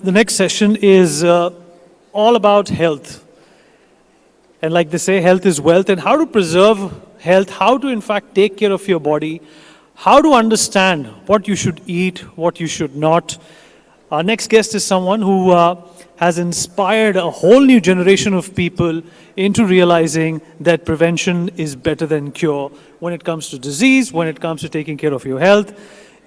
The next session is all about health. And like they say, health is wealth, and how to preserve health, how to in fact take care of your body, how to understand what you should eat, what you should not. Our next guest is someone who has inspired a whole new generation of people into realizing that prevention is better than cure when it comes to disease, when it comes to taking care of your health.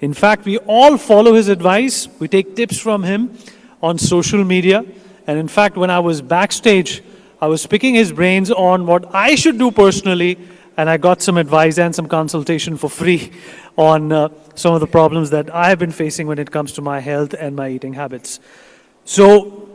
In fact, we all follow his advice. We take tips from him on social media. And in fact, when I was backstage, I was picking his brains on what I should do personally, and I got some advice and some consultation for free on some of the problems that I have been facing when it comes to my health and my eating habits. So,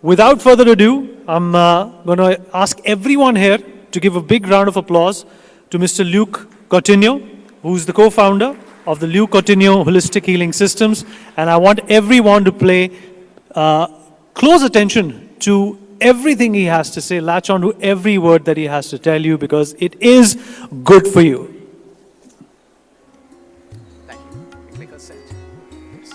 without further ado, I'm going to ask everyone here to give a big round of applause to Mr. Luke Coutinho, who's the co-founder of the Luke Coutinho Holistic Healing Systems. And I want everyone to pay close attention to everything he has to say, latch on to every word that he has to tell you, because it is good for you. Thank you. Click on send. Yes.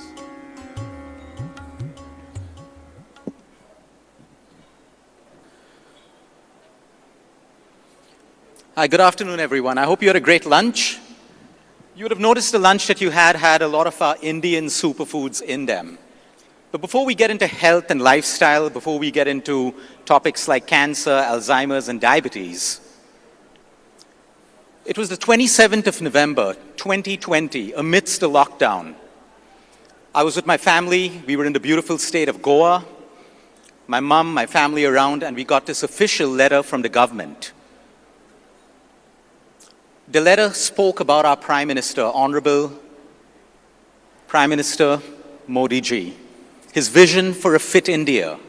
Hi, good afternoon, everyone. I hope you had a great lunch. You would have noticed the lunch that you had a lot of our Indian superfoods in them. But before we get into health and lifestyle, before we get into topics like cancer, Alzheimer's, and diabetes, it was the 27th of November, 2020, amidst the lockdown. I was with my family. We were in the beautiful state of Goa. My mom, my family around, and we got this official letter from the government. The letter spoke about our Prime Minister, Honorable Prime Minister Modi ji. His vision for a fit India.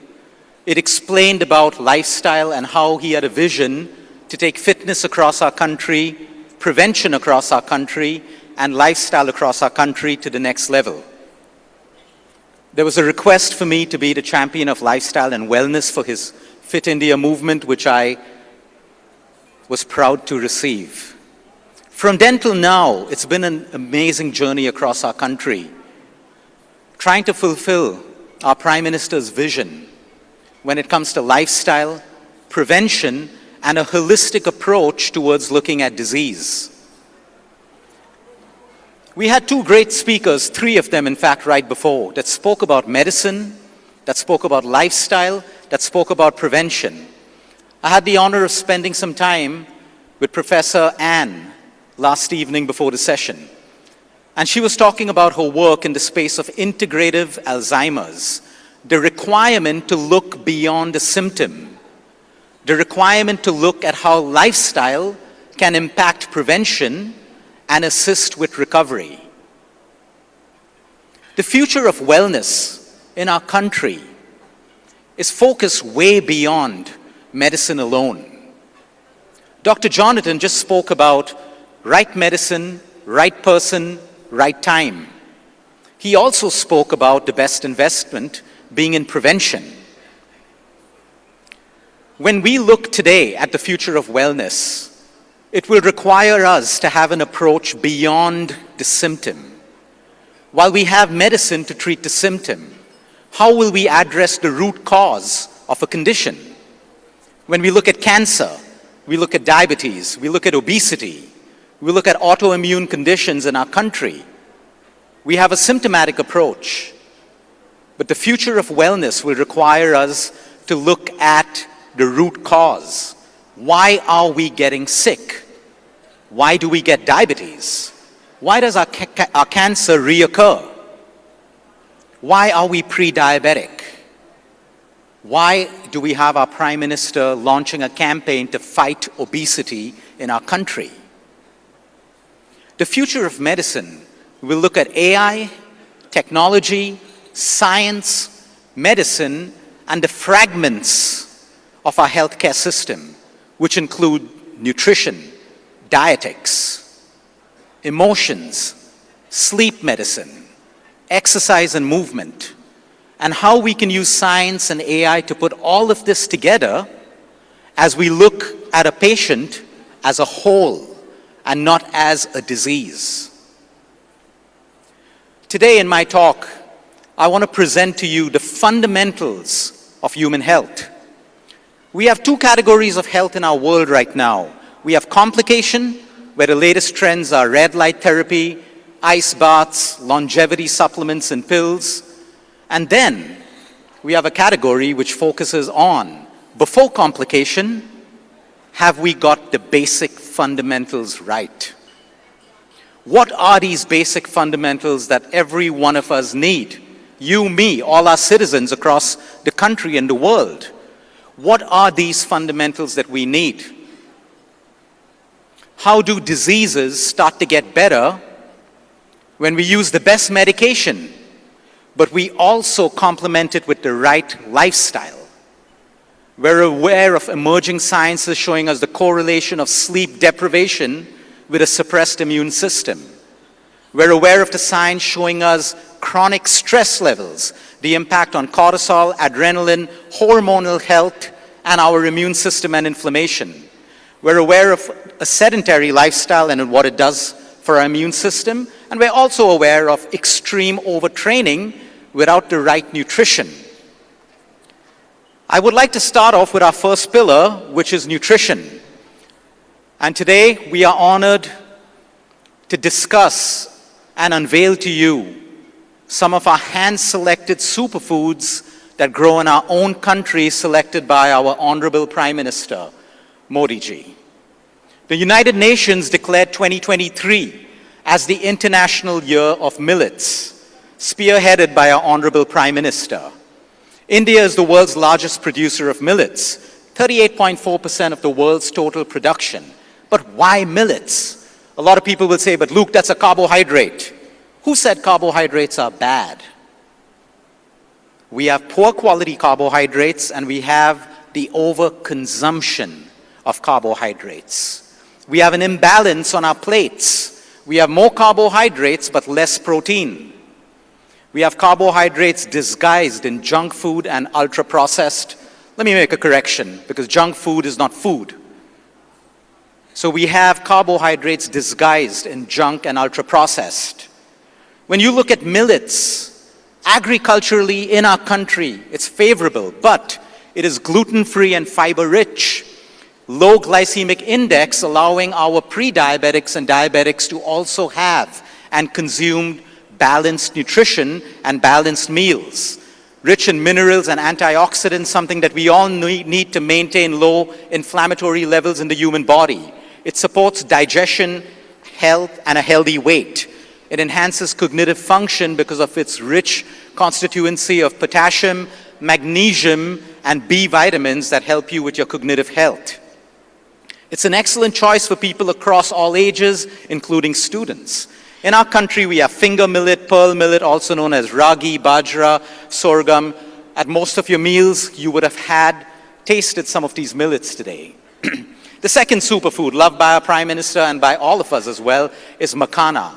It explained about lifestyle and how he had a vision to take fitness across our country, prevention across our country, and lifestyle across our country to the next level. There was a request for me to be the champion of lifestyle and wellness for his Fit India movement, which I was proud to receive. From then till now, it's been an amazing journey across our country, trying to fulfill our Prime Minister's vision when it comes to lifestyle, prevention, and a holistic approach towards looking at disease. We had two great speakers, three of them in fact right before, that spoke about medicine, that spoke about lifestyle, that spoke about prevention. I had the honor of spending some time with Professor Anne last evening before the session. And she was talking about her work in the space of integrative Alzheimer's, the requirement to look beyond the symptom, the requirement to look at how lifestyle can impact prevention and assist with recovery. The future of wellness in our country is focused way beyond medicine alone. Dr. Jonathan just spoke about right medicine, right person, right time. He also spoke about the best investment being in prevention. When we look today at the future of wellness, it will require us to have an approach beyond the symptom. While we have medicine to treat the symptom, how will we address the root cause of a condition? When we look at cancer, we look at diabetes, we look at obesity, we look at autoimmune conditions in our country. We have a symptomatic approach, but the future of wellness will require us to look at the root cause. Why are we getting sick? Why do we get diabetes? Why does our cancer reoccur? Why are we pre-diabetic? Why do we have our Prime Minister launching a campaign to fight obesity in our country? The future of medicine will look at AI, technology, science, medicine, and the fragments of our healthcare system, which include nutrition, dietetics, emotions, sleep medicine, exercise and movement, and how we can use science and AI to put all of this together as we look at a patient as a whole and not as a disease. Today in my talk, I want to present to you the fundamentals of human health. We have two categories of health in our world right now. We have complication, where the latest trends are red light therapy, ice baths, longevity supplements and pills. And then we have a category which focuses on, before complication, have we got the basic fundamentals right? What are these basic fundamentals that every one of us need? You, me, all our citizens across the country and the world. What are these fundamentals that we need? How do diseases start to get better when we use the best medication, but we also complement it with the right lifestyle? We're aware of emerging sciences showing us the correlation of sleep deprivation with a suppressed immune system. We're aware of the science showing us chronic stress levels, the impact on cortisol, adrenaline, hormonal health, and our immune system and inflammation. We're aware of a sedentary lifestyle and what it does for our immune system, and we're also aware of extreme overtraining without the right nutrition. I would like to start off with our first pillar, which is nutrition. And today we are honored to discuss and unveil to you some of our hand-selected superfoods that grow in our own country, selected by our Honorable Prime Minister, Modi ji. The United Nations declared 2023 as the International Year of Millets, spearheaded by our Honorable Prime Minister. India is the world's largest producer of millets, 38.4% of the world's total production. But why millets? A lot of people will say, but Luke, that's a carbohydrate. Who said carbohydrates are bad? We have poor quality carbohydrates and we have the overconsumption of carbohydrates. We have an imbalance on our plates. We have more carbohydrates but less protein. We have carbohydrates disguised in junk food and ultra-processed. Let me make a correction, because junk food is not food. So we have carbohydrates disguised in junk and ultra-processed. When you look at millets, agriculturally in our country, it's favorable, but it is gluten-free and fiber-rich. Low glycemic index, allowing our pre-diabetics and diabetics to also have and consume balanced nutrition and balanced meals. Rich in minerals and antioxidants, something that we all need to maintain low inflammatory levels in the human body. It supports digestion, health, and a healthy weight. It enhances cognitive function because of its rich constituency of potassium, magnesium, and B vitamins that help you with your cognitive health. It's an excellent choice for people across all ages, including students. In our country, we have finger millet, pearl millet, also known as ragi, bajra, sorghum. At most of your meals, you would have tasted some of these millets today. The second superfood, loved by our Prime Minister and by all of us as well, is Makhana.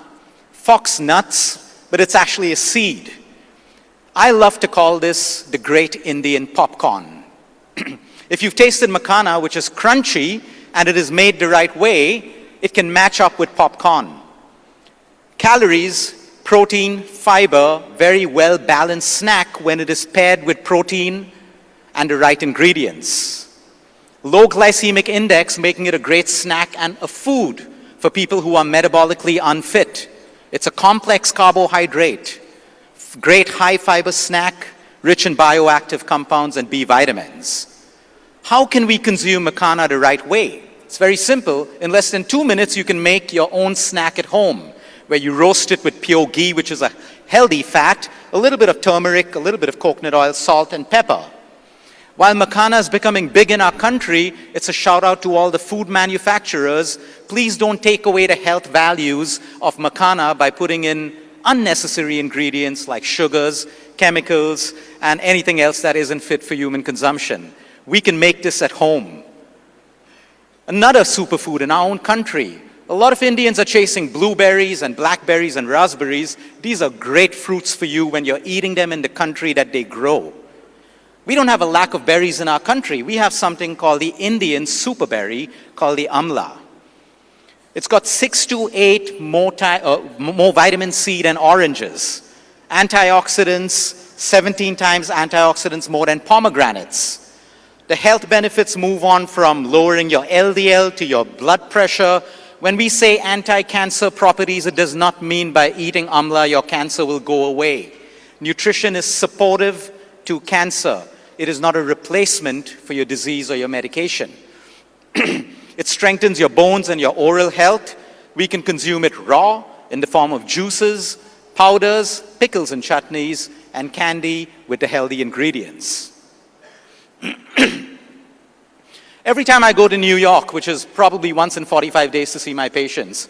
Fox nuts, but it's actually a seed. I love to call this the great Indian popcorn. If you've tasted Makhana, which is crunchy, and it is made the right way, it can match up with popcorn. Calories, protein, fiber, very well-balanced snack when it is paired with protein and the right ingredients. Low glycemic index, making it a great snack and a food for people who are metabolically unfit. It's a complex carbohydrate, great high-fiber snack, rich in bioactive compounds and B vitamins. How can we consume Makhana the right way? It's very simple. In less than 2 minutes, you can make your own snack at home, where you roast it with pure ghee, which is a healthy fat, a little bit of turmeric, a little bit of coconut oil, salt, and pepper. While Makhana is becoming big in our country, it's a shout out to all the food manufacturers. Please don't take away the health values of Makhana by putting in unnecessary ingredients like sugars, chemicals, and anything else that isn't fit for human consumption. We can make this at home. Another superfood in our own country. A lot of Indians are chasing blueberries and blackberries and raspberries. These are great fruits for you when you're eating them in the country that they grow. We don't have a lack of berries in our country. We have something called the Indian superberry, called the amla. It's got 6 to 8 more vitamin C than oranges. Antioxidants, 17 times antioxidants more than pomegranates. The health benefits move on from lowering your LDL to your blood pressure. When we say anti-cancer properties, it does not mean by eating amla your cancer will go away. Nutrition is supportive to cancer. It is not a replacement for your disease or your medication. It strengthens your bones and your oral health. We can consume it raw in the form of juices, powders, pickles and chutneys, and candy with the healthy ingredients. Every time I go to New York, which is probably once in 45 days to see my patients,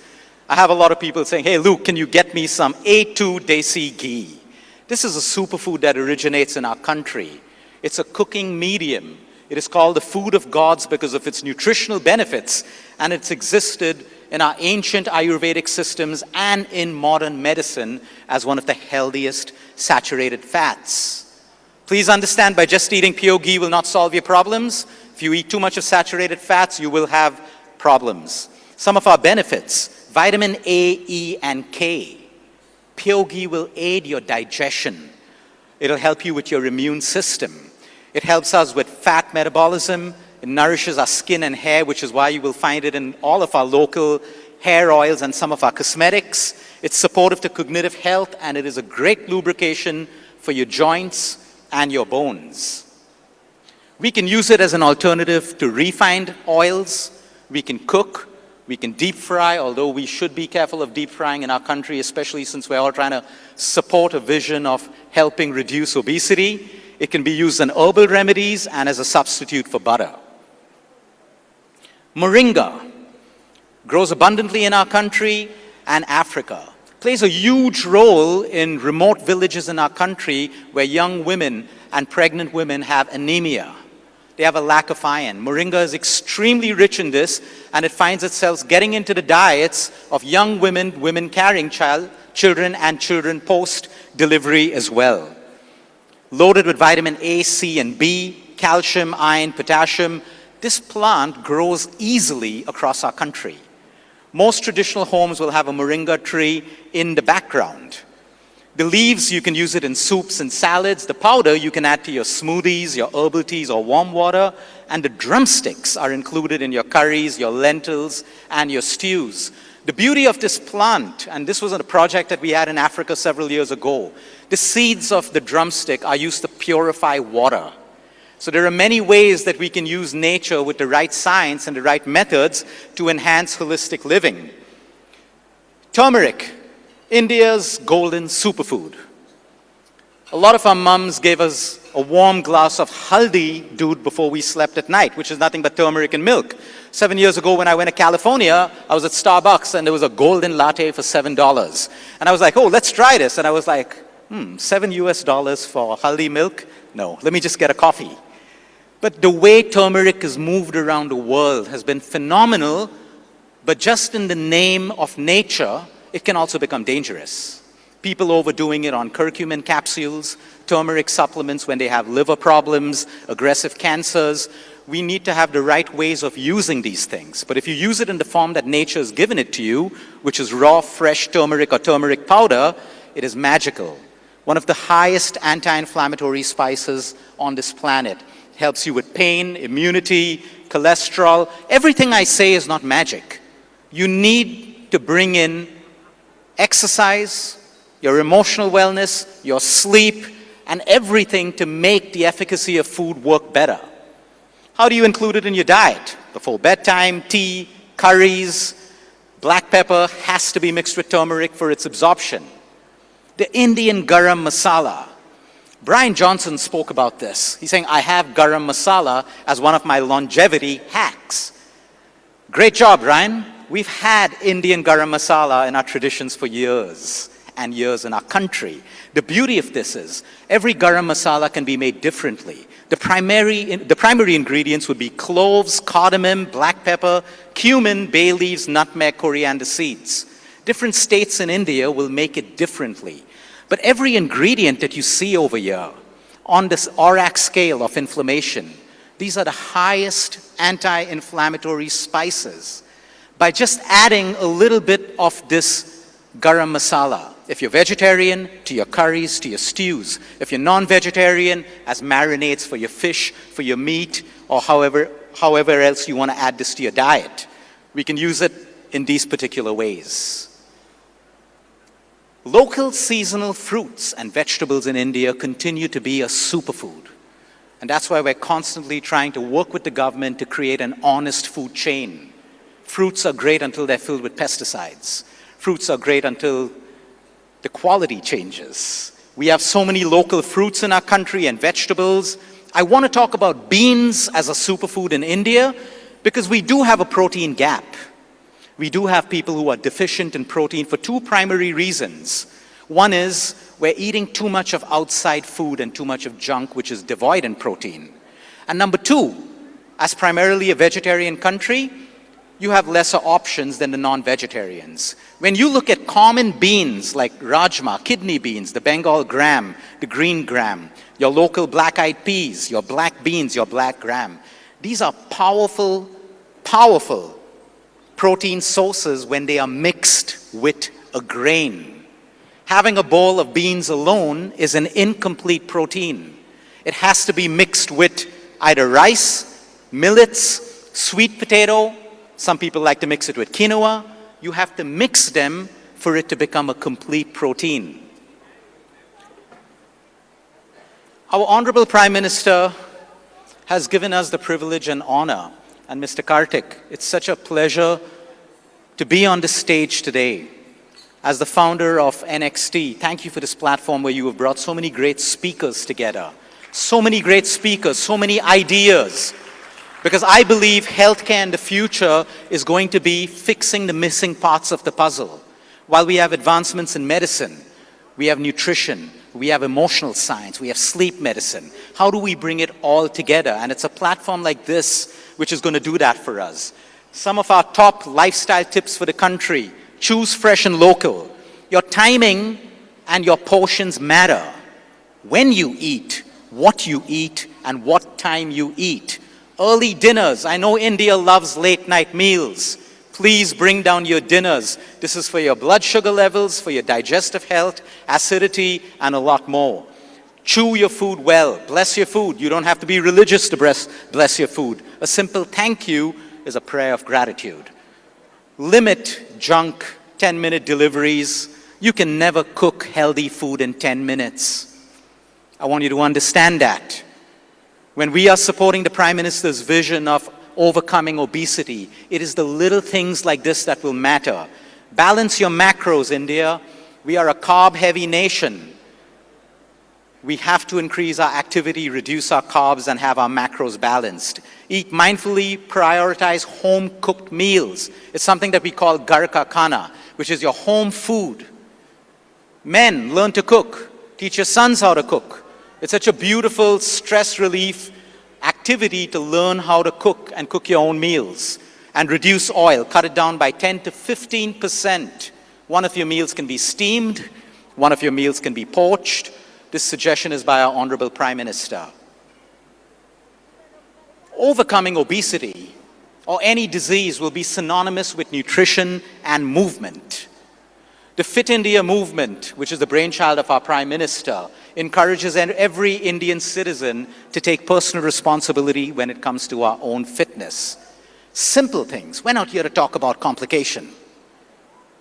I have a lot of people saying, hey, Luke, can you get me some A2 Desi ghee? This is a superfood that originates in our country. It's a cooking medium. It is called the food of gods because of its nutritional benefits, and it's existed in our ancient Ayurvedic systems and in modern medicine as one of the healthiest saturated fats. Please understand, by just eating pure ghee will not solve your problems. If you eat too much of saturated fats, you will have problems. Some of our benefits: vitamin A, E, and K. Pure ghee will aid your digestion. It'll help you with your immune system. It helps us with fat metabolism. It nourishes our skin and hair, which is why you will find it in all of our local hair oils and some of our cosmetics. It's supportive to cognitive health, and it is a great lubrication for your joints and your bones. We can use it as an alternative to refined oils. We can cook. We can deep fry, although we should be careful of deep frying in our country, especially since we're all trying to support a vision of helping reduce obesity. It can be used in herbal remedies and as a substitute for butter. Moringa grows abundantly in our country and Africa. Plays a huge role in remote villages in our country where young women and pregnant women have anemia. They have a lack of iron. Moringa is extremely rich in this, and it finds itself getting into the diets of young women, women carrying children, and children post-delivery as well. Loaded with vitamin A, C, and B, calcium, iron, potassium, this plant grows easily across our country. Most traditional homes will have a moringa tree in the background. The leaves, you can use it in soups and salads. The powder you can add to your smoothies, your herbal teas, or warm water. And the drumsticks are included in your curries, your lentils, and your stews. The beauty of this plant, and this was a project that we had in Africa several years ago, the seeds of the drumstick are used to purify water. So there are many ways that we can use nature with the right science and the right methods to enhance holistic living. Turmeric, India's golden superfood. A lot of our mums gave us a warm glass of haldi doodh before we slept at night, which is nothing but turmeric and milk. 7 years ago when I went to California, I was at Starbucks and there was a golden latte for $7. And I was like, oh, let's try this. And I was like, $7 for haldi milk? No, let me just get a coffee. But the way turmeric is moved around the world has been phenomenal, but just in the name of nature, it can also become dangerous. People overdoing it on curcumin capsules, turmeric supplements when they have liver problems, aggressive cancers. We need to have the right ways of using these things. But if you use it in the form that nature has given it to you, which is raw, fresh turmeric or turmeric powder, it is magical. One of the highest anti-inflammatory spices on this planet. It helps you with pain, immunity, cholesterol. Everything I say is not magic. You need to bring in exercise, your emotional wellness, your sleep, and everything to make the efficacy of food work better. How do you include it in your diet? Before bedtime, tea, curries, black pepper has to be mixed with turmeric for its absorption. The Indian garam masala. Brian Johnson spoke about this. He's saying, I have garam masala as one of my longevity hacks. Great job, Brian. We've had Indian garam masala in our traditions for years and years in our country. The beauty of this is every garam masala can be made differently. The primary ingredients would be cloves, cardamom, black pepper, cumin, bay leaves, nutmeg, coriander seeds. Different states in India will make it differently. But every ingredient that you see over here on this ORAC scale of inflammation, these are the highest anti-inflammatory spices. By just adding a little bit of this garam masala, If you're vegetarian, to your curries, to your stews. If you're non-vegetarian, as marinades for your fish, for your meat, or however else you want to add this to your diet. We can use it in these particular ways. Local seasonal fruits and vegetables in India continue to be a superfood. And that's why we're constantly trying to work with the government to create an honest food chain. Fruits are great until they're filled with pesticides. Fruits are great until the quality changes. We have so many local fruits in our country and vegetables. I want to talk about beans as a superfood in India because we do have a protein gap. We do have people who are deficient in protein for two primary reasons. One is we're eating too much of outside food and too much of junk, which is devoid in protein. And number two, as primarily a vegetarian country, you have lesser options than the non-vegetarians. When you look at common beans like rajma, kidney beans, the Bengal gram, the green gram, your local black-eyed peas, your black beans, your black gram, these are powerful, powerful protein sources when they are mixed with a grain. Having a bowl of beans alone is an incomplete protein. It has to be mixed with either rice, millets, sweet potato. Some people like to mix it with quinoa. You have to mix them for it to become a complete protein. Our Honorable Prime Minister has given us the privilege and honor. And Mr. Karthik, it's such a pleasure to be on the stage today. As the founder of NXT, thank you for this platform where you have brought so many great speakers together. So many great speakers, so many ideas. Because I believe healthcare in the future is going to be fixing the missing parts of the puzzle. While we have advancements in medicine, we have nutrition, we have emotional science, we have sleep medicine. How do we bring it all together? And it's a platform like this which is going to do that for us. Some of our top lifestyle tips for the country: choose fresh and local. Your timing and your portions matter. When you eat, what you eat, and what time you eat. Early dinners. I know India loves late night meals. Please bring down your dinners. This is for your blood sugar levels, for your digestive health, acidity, and a lot more. Chew your food well. Bless your food. You don't have to be religious to bless your food. A simple thank you is a prayer of gratitude. Limit junk, 10-minute deliveries. You can never cook healthy food in 10 minutes. I want you to understand that. When we are supporting the Prime Minister's vision of overcoming obesity, it is the little things like this that will matter. Balance your macros, India. We are a carb-heavy nation. We have to increase our activity, reduce our carbs, and have our macros balanced. Eat mindfully, prioritize home-cooked meals. It's something that we call Ghar ka khana, which is your home food. Men, learn to cook. Teach your sons how to cook. It's such a beautiful stress relief activity to learn how to cook and cook your own meals. And reduce oil, cut it down by 10 to 15%. One of your meals can be steamed, one of your meals can be poached. This suggestion is by our Honorable Prime Minister. Overcoming obesity or any disease will be synonymous with nutrition and movement. The Fit India movement, which is the brainchild of our Prime Minister, encourages every Indian citizen to take personal responsibility when it comes to our own fitness. Simple things. We're not here to talk about complication.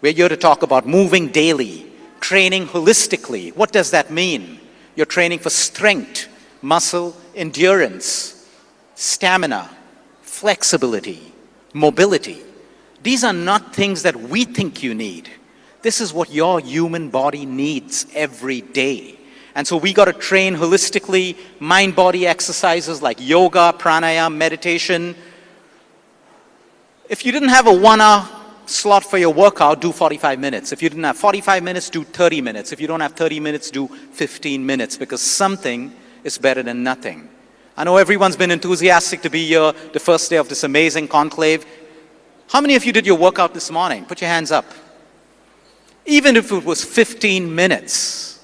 We're here to talk about moving daily, training holistically. What does that mean? You're training for strength, muscle, endurance, stamina, flexibility, mobility. These are not things that we think you need. This is what your human body needs every day. And so we got to train holistically, mind-body exercises like yoga, pranayama, meditation. If you didn't have a 1-hour slot for your workout, do 45 minutes. If you didn't have 45 minutes, do 30 minutes. If you don't have 30 minutes, do 15 minutes, because something is better than nothing. I know everyone's been enthusiastic to be here the first day of this amazing conclave. How many of you did your workout this morning? Put your hands up. Even if it was 15 minutes.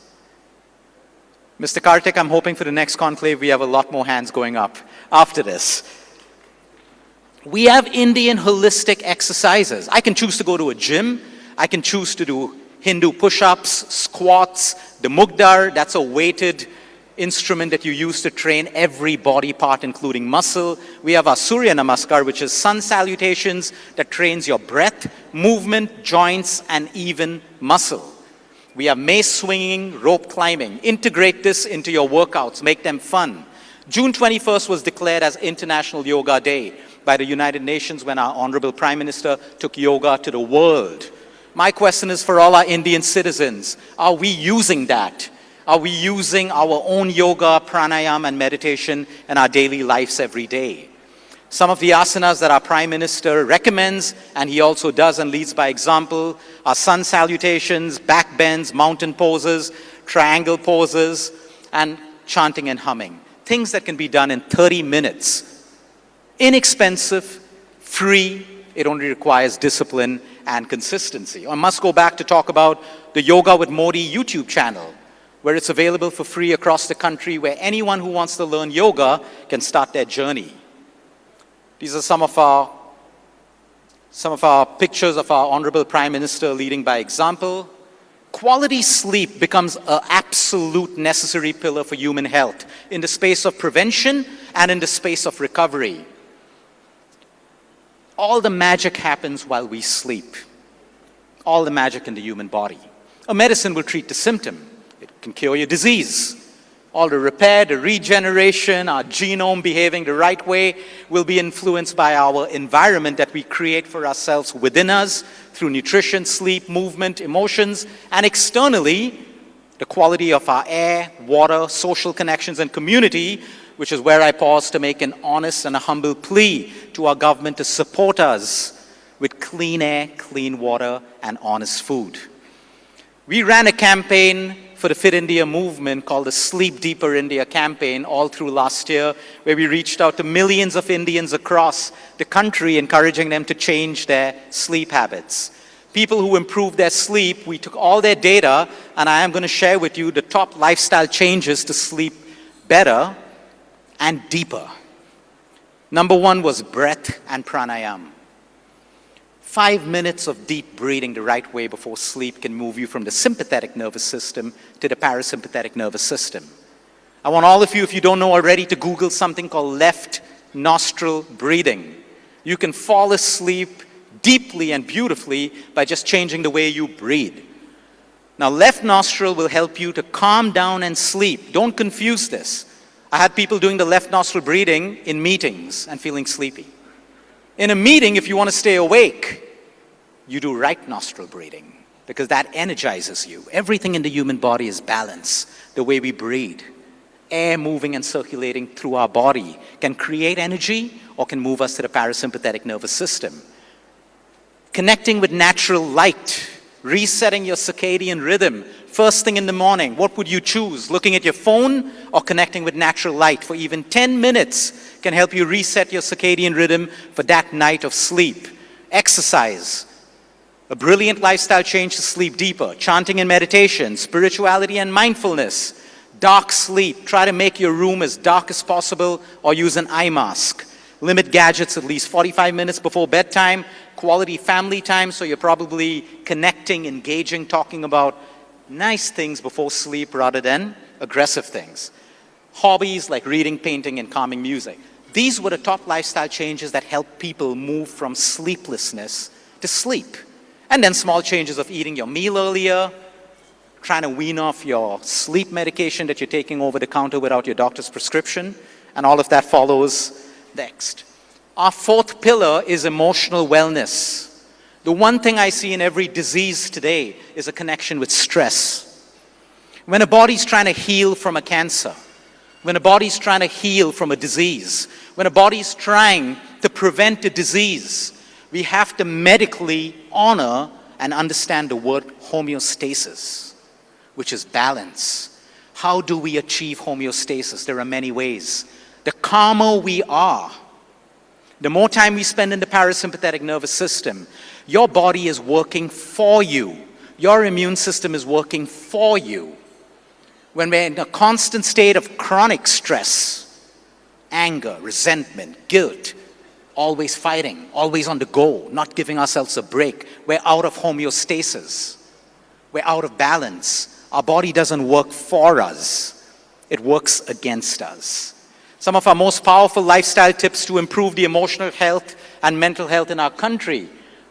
Mr. Karthik, I'm hoping for the next conclave we have a lot more hands going up after this. We have Indian holistic exercises. I can choose to go to a gym. I can choose to do Hindu push-ups, squats, the mugdar, that's a weighted instrument that you use to train every body part, including muscle. We have our Surya Namaskar, which is sun salutations that trains your breath, movement, joints, and even muscle. We have mace swinging, rope climbing. Integrate this into your workouts, make them fun. June 21st was declared as International Yoga Day by the United Nations when our Honorable Prime Minister took yoga to the world. My question is for all our Indian citizens, are we using that? Are we using our own yoga, pranayama, and meditation in our daily lives every day? Some of the asanas that our Prime Minister recommends, and he also does and leads by example, are sun salutations, back bends, mountain poses, triangle poses, and chanting and humming. Things that can be done in 30 minutes. Inexpensive, free, it only requires discipline and consistency. I must go back to talk about the Yoga with Modi YouTube channel, where it's available for free across the country, where anyone who wants to learn yoga can start their journey. These are some of our pictures of our Honorable Prime Minister leading by example. Quality sleep becomes an absolute necessary pillar for human health in the space of prevention and in the space of recovery. All the magic happens while we sleep. All the magic in the human body. A medicine will treat the symptom. It can cure your disease. All the repair, the regeneration, our genome behaving the right way will be influenced by our environment that we create for ourselves within us through nutrition, sleep, movement, emotions, and externally, the quality of our air, water, social connections, and community, which is where I pause to make an honest and a humble plea to our government to support us with clean air, clean water, and honest food. We ran a campaign for the Fit India movement called the Sleep Deeper India campaign all through last year, where we reached out to millions of Indians across the country, encouraging them to change their sleep habits. People who improved their sleep, we took all their data, and I am going to share with you the top lifestyle changes to sleep better and deeper. Number one was breath and pranayama. 5 minutes of deep breathing the right way before sleep can move you from the sympathetic nervous system to the parasympathetic nervous system. I want all of you, if you don't know already, to Google something called left nostril breathing. You can fall asleep deeply and beautifully by just changing the way you breathe. Now, left nostril will help you to calm down and sleep. Don't confuse this. I had people doing the left nostril breathing in meetings and feeling sleepy. In a meeting, if you want to stay awake, you do right nostril breathing because that energizes you. Everything in the human body is balance. The way we breathe, air moving and circulating through our body can create energy or can move us to the parasympathetic nervous system. Connecting with natural light, resetting your circadian rhythm. First thing in the morning, what would you choose? Looking at your phone or connecting with natural light for even 10 minutes can help you reset your circadian rhythm for that night of sleep. Exercise, a brilliant lifestyle change to sleep deeper. Chanting and meditation, spirituality and mindfulness. Dark sleep, try to make your room as dark as possible or use an eye mask. Limit gadgets at least 45 minutes before bedtime. Quality family time, so you're probably connecting, engaging, talking about nice things before sleep rather than aggressive things. Hobbies like reading, painting, and calming music. These were the top lifestyle changes that help people move from sleeplessness to sleep. And then small changes of eating your meal earlier, trying to wean off your sleep medication that you're taking over the counter without your doctor's prescription, and all of that follows next. Our fourth pillar is emotional wellness. The one thing I see in every disease today is a connection with stress. When a body's trying to heal from a cancer, when a body's trying to heal from a disease, when a body's trying to prevent a disease, we have to medically honor and understand the word homeostasis, which is balance. How do we achieve homeostasis? There are many ways. The calmer we are, the more time we spend in the parasympathetic nervous system, your body is working for you. Your immune system is working for you. When we're in a constant state of chronic stress, anger, resentment, guilt, always fighting, always on the go, not giving ourselves a break, we're out of homeostasis. we're out of balance. Our body doesn't work for us. It works against us. Some of our most powerful lifestyle tips to improve the emotional health and mental health in our country.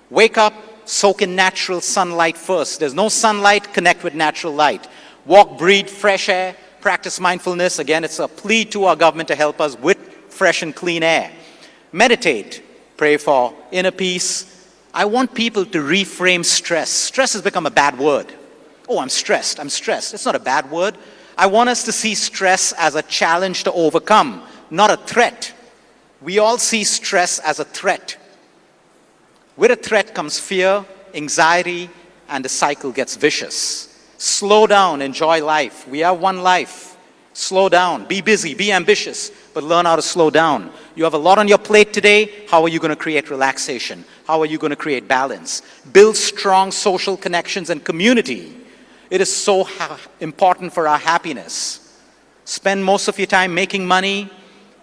Wake up, soak in natural sunlight first. There's no sunlight, connect with natural light. Walk, breathe fresh air, practice mindfulness. Again, it's a plea to our government to help us with fresh and clean air. Meditate, pray for inner peace. I want people to reframe stress. Stress has become a bad word. Oh, I'm stressed, I'm stressed. It's not a bad word. I want us to see stress as a challenge to overcome, not a threat. We all see stress as a threat. With a threat comes fear, anxiety, and the cycle gets vicious. Slow down, enjoy life. We have one life. Slow down, be busy, be ambitious, but learn how to slow down. You have a lot on your plate today. How are you going to create relaxation? How are you going to create balance? Build strong social connections and community. It is so important for our happiness. Spend most of your time making money,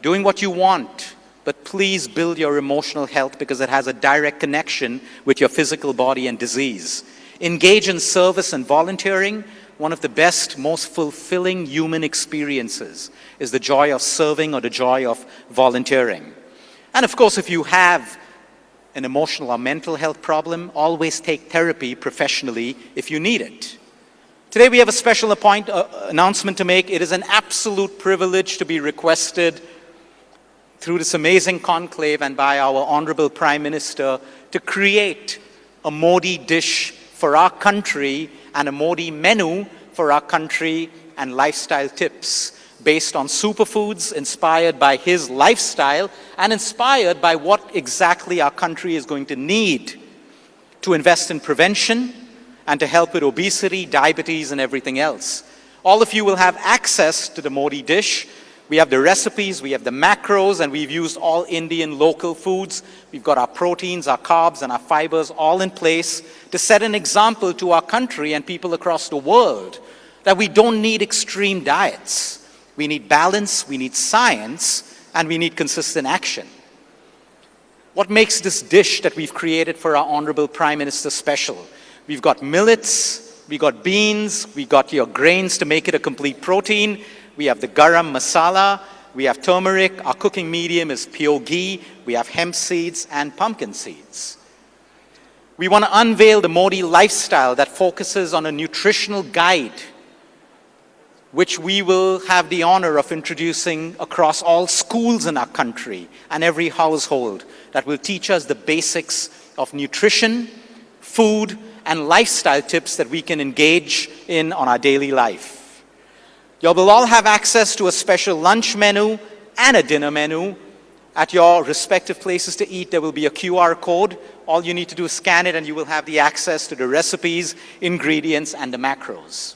doing what you want, but please build your emotional health because it has a direct connection with your physical body and disease. Engage in service and volunteering. One of the best, most fulfilling human experiences is the joy of serving or the joy of volunteering. And of course, if you have an emotional or mental health problem, always take therapy professionally if you need it. Today we have a special announcement to make. It is an absolute privilege to be requested through this amazing conclave and by our Honorable Prime Minister to create a Modi dish for our country and a Modi menu for our country and lifestyle tips based on superfoods, inspired by his lifestyle and inspired by what exactly our country is going to need to invest in prevention and to help with obesity, diabetes, and everything else. All of you will have access to the Modi dish. We have the recipes, we have the macros, and we've used all Indian local foods. We've got our proteins, our carbs, and our fibers all in place to set an example to our country and people across the world that we don't need extreme diets. We need balance, we need science, and we need consistent action. What makes this dish that we've created for our Honorable Prime Minister special? We've got millets, we've got beans, we've got your grains to make it a complete protein. We have the garam masala, we have turmeric, our cooking medium is pure ghee, we have hemp seeds and pumpkin seeds. We want to unveil the Modi lifestyle that focuses on a nutritional guide, which we will have the honor of introducing across all schools in our country and every household, that will teach us the basics of nutrition, food, and lifestyle tips that we can engage in on our daily life. You will all have access to a special lunch menu and a dinner menu. At your respective places to eat, there will be a QR code. All you need to do is scan it and you will have the access to the recipes, ingredients, and the macros.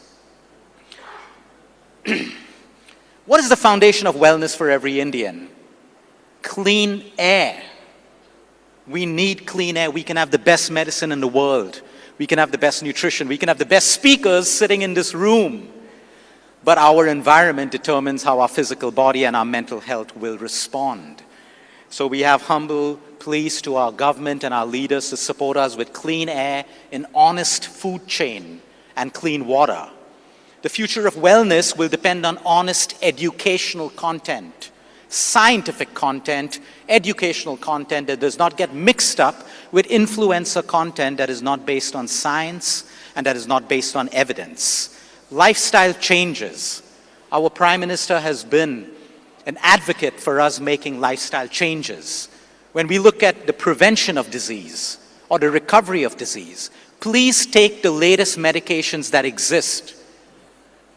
What is the foundation of wellness for every Indian? Clean air. We need clean air. We can have the best medicine in the world. We can have the best nutrition. We can have the best speakers sitting in this room. But our environment determines how our physical body and our mental health will respond. So we have humble pleas to our government and our leaders to support us with clean air, an honest food chain, and clean water. The future of wellness will depend on honest educational content, scientific content, educational content that does not get mixed up with influencer content that is not based on science and that is not based on evidence. Lifestyle changes. Our Prime Minister has been an advocate for us making lifestyle changes. When we look at the prevention of disease or the recovery of disease, please take the latest medications that exist.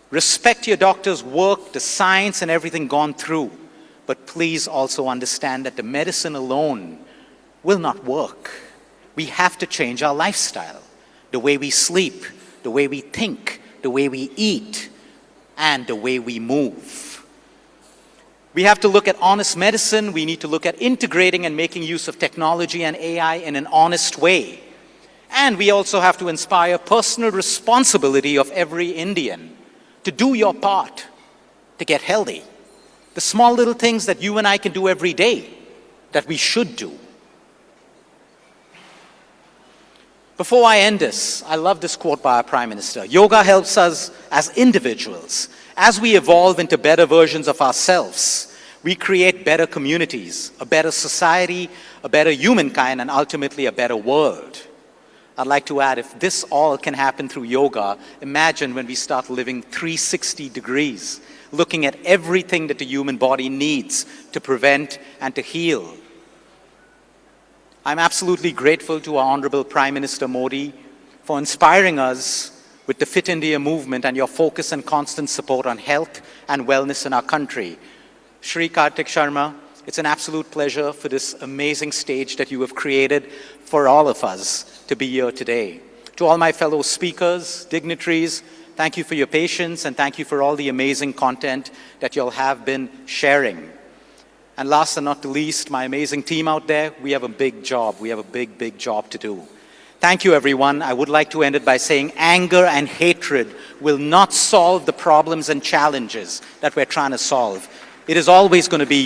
Respect your doctor's work, the science and everything gone through, but please also understand that the medicine alone will not work. We have to change our lifestyle, the way we sleep, the way we think, the way we eat, and the way we move. We have to look at honest medicine. We need to look at integrating and making use of technology and AI in an honest way. And we also have to inspire personal responsibility of every Indian to do your part to get healthy. The small little things that you and I can do every day that we should do. Before I end this, I love this quote by our Prime Minister. Yoga helps us as individuals. As we evolve into better versions of ourselves, we create better communities, a better society, a better humankind, and ultimately a better world. I'd like to add, if this all can happen through yoga, imagine when we start living 360 degrees, looking at everything that the human body needs to prevent and to heal. I'm absolutely grateful to our Honorable Prime Minister Modi for inspiring us with the Fit India movement and your focus and constant support on health and wellness in our country. Shri Kartik Sharma, it's an absolute pleasure for this amazing stage that you have created for all of us to be here today. To all my fellow speakers, dignitaries, thank you for your patience and thank you for all the amazing content that you'll have been sharing. And last and not the least, my amazing team out there, we have a big job. We have a big, big job to do. Thank you, everyone. I would like to end it by saying anger and hatred will not solve the problems and challenges that we're trying to solve. It is always going to be